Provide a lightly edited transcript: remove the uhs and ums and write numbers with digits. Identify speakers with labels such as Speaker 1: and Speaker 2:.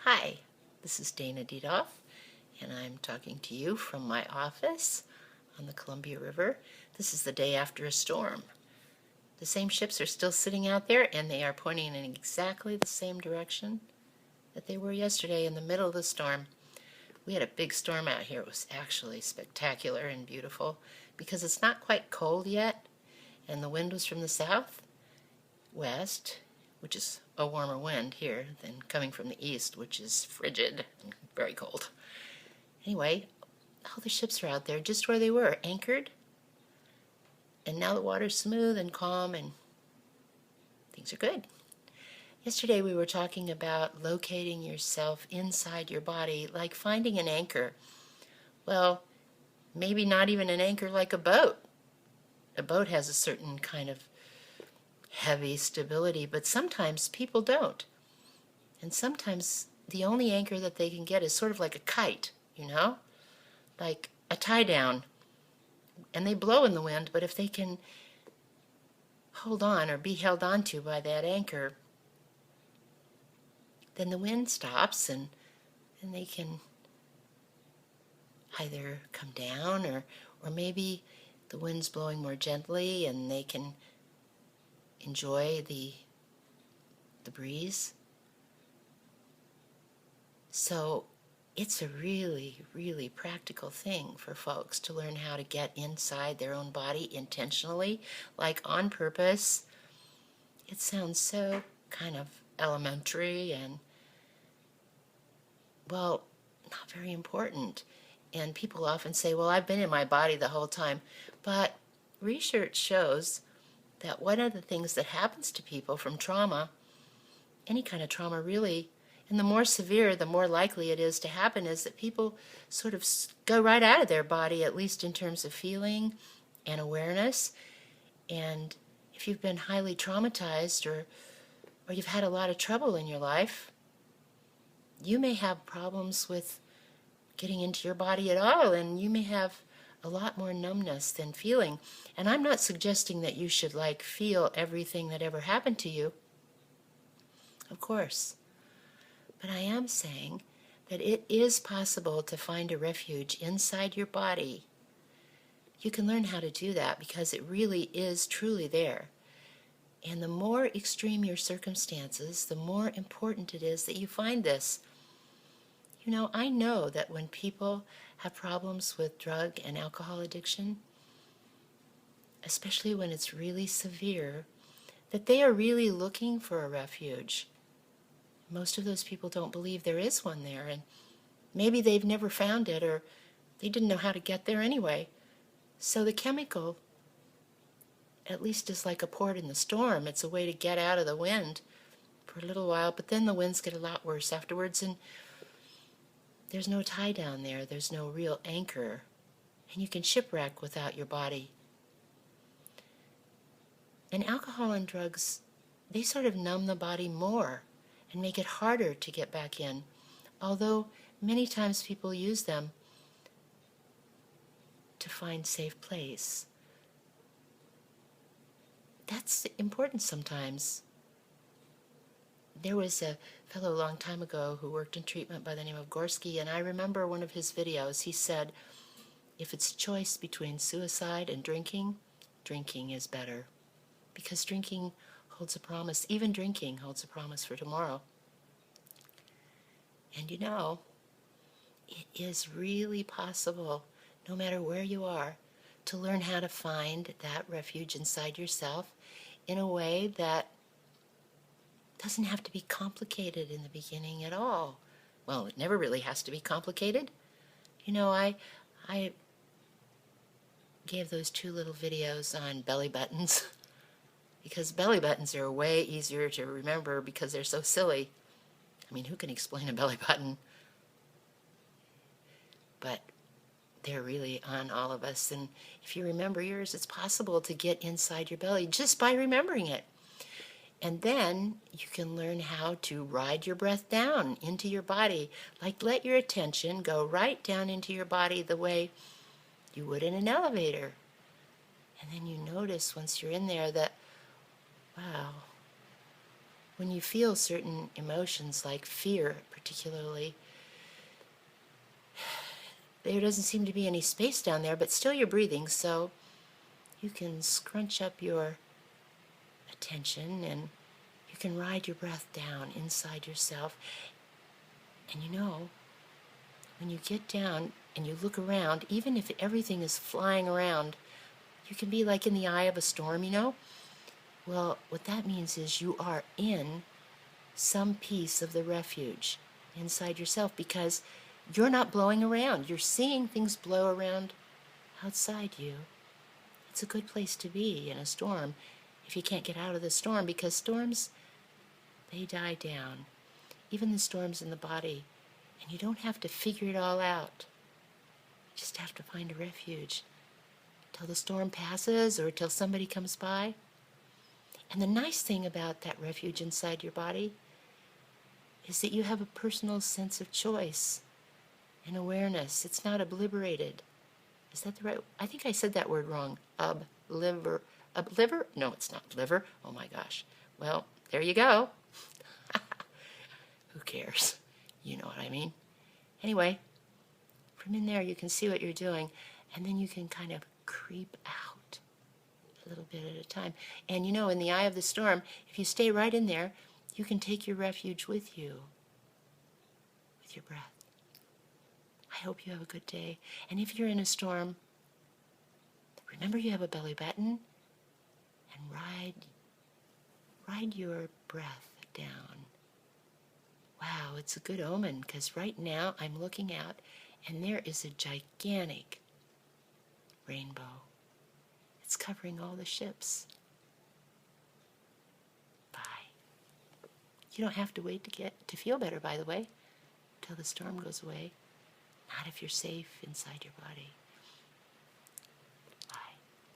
Speaker 1: Hi, this is Dana Didoff, and I'm talking to you from my office on the Columbia River. This is the day after a storm. The same ships are still sitting out there, and they are pointing in exactly the same direction that they were yesterday in the middle of the storm. We had a big storm out here. It was actually spectacular and beautiful because it's not quite cold yet, and the wind was from the southwest, which is a warmer wind here than coming from the east, which is frigid and very cold. Anyway, all the ships are out there just where they were, anchored, and now the water's smooth and calm and things are good. Yesterday we were talking about locating yourself inside your body, like finding an anchor. Well, maybe not even an anchor like a boat. A boat has a certain kind of heavy stability, but sometimes people don't. And sometimes the only anchor that they can get is sort of like a kite, like a tie down. And they blow in the wind, but if they can hold on or be held on to by that anchor, then the wind stops and they can either come down or maybe the wind's blowing more gently and they can enjoy the breeze. So it's a really, really practical thing for folks to learn how to get inside their own body intentionally, like on purpose. It sounds so kind of elementary and, well, not very important. And people often say, well, I've been in my body the whole time. But research shows that one of the things that happens to people from trauma, any kind of trauma really, and the more severe, the more likely it is to happen, is that people sort of go right out of their body, at least in terms of feeling and awareness. And if you've been highly traumatized or you've had a lot of trouble in your life, you may have problems with getting into your body at all, and you may have a lot more numbness than feeling. And I'm not suggesting that you should feel everything that ever happened to you, of course. But I am saying that it is possible to find a refuge inside your body. You can learn how to do that because it really is truly there. And the more extreme your circumstances, the more important it is that you find this. I know that when people have problems with drug and alcohol addiction, especially when it's really severe, that they are really looking for a refuge. Most of those people don't believe there is one there, and maybe they've never found it, or they didn't know how to get there anyway. So the chemical, at least, is like a port in the storm. It's a way to get out of the wind for a little while, but then the winds get a lot worse afterwards, and there's no tie down there. There's no real anchor, and you can shipwreck without your body. And alcohol and drugs, they sort of numb the body more and make it harder to get back in, although many times people use them to find safe place. That's important sometimes. There was a fellow a long time ago who worked in treatment by the name of Gorski, and I remember one of his videos. He said, if it's choice between suicide and drinking, drinking is better. Because drinking holds a promise. Even drinking holds a promise for tomorrow. And it is really possible, no matter where you are, to learn how to find that refuge inside yourself in a way that doesn't have to be complicated in the beginning at all. Well, it never really has to be complicated. I gave those 2 little videos on belly buttons because belly buttons are way easier to remember because they're so silly. I mean, who can explain a belly button? But they're really on all of us. And if you remember yours, it's possible to get inside your belly just by remembering it. And then you can learn how to ride your breath down into your body. Like, let your attention go right down into your body the way you would in an elevator. And then you notice once you're in there that, wow, when you feel certain emotions like fear particularly, there doesn't seem to be any space down there, but still you're breathing, so you can scrunch up your attention and you can ride your breath down inside yourself. And you know, when you get down and you look around, even if everything is flying around, you can be like in the eye of a storm, you know? Well, what that means is you are in some piece of the refuge inside yourself because you're not blowing around. You're seeing things blow around outside you. It's a good place to be in a storm if you can't get out of the storm, because storms, they die down. Even the storms in the body. And you don't have to figure it all out. You just have to find a refuge till the storm passes or till somebody comes by. And the nice thing about that refuge inside your body is that you have a personal sense of choice and awareness. It's not obliterated. Is that the right? I think I said that word wrong. Obliver? No, it's not liver. Oh my gosh. Well, there you go. Who cares? You know what I mean. Anyway, from in there you can see what you're doing, and then you can kind of creep out a little bit at a time. And you know, in the eye of the storm, if you stay right in there, you can take your refuge with you, with your breath. I hope you have a good day. And if you're in a storm, remember you have a belly button, and ride your breath down. Wow, it's a good omen, because right now I'm looking out and there is a gigantic rainbow. It's covering all the ships. Bye. You don't have to wait to feel better, by the way, till the storm goes away. Not if you're safe inside your body.